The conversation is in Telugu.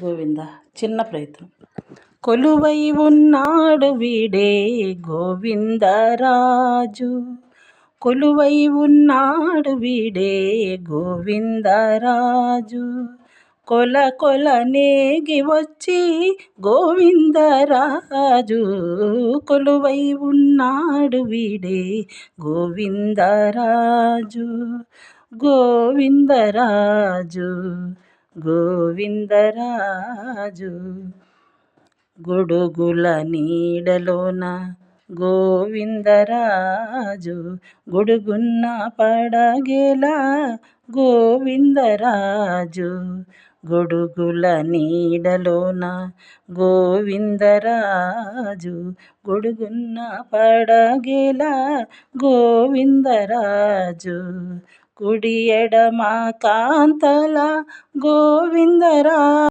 గోవింద చిన్న ప్రయత్నం. కొలువై ఉన్నాడు వీడే గోవిందరాజు, కొలువై ఉన్నాడు వీడే గోవిందరాజు, కొల కొల నేగి వచ్చి గోవిందరాజు, కొలువై ఉన్నాడు వీడే గోవిందరాజు, గోవిందరాజు గోవిందరాజు. గొడుగుల నీడలోన గోవిందరాజు, గొడుగున్న పడగేలా గోవిందరాజు, గొడుగుల నీడలోన గోవిందరాజు, గొడుగున్న పడగేలా గోవిందరాజు, కుడి ఎడమ కాంతల గోవిందరాజు.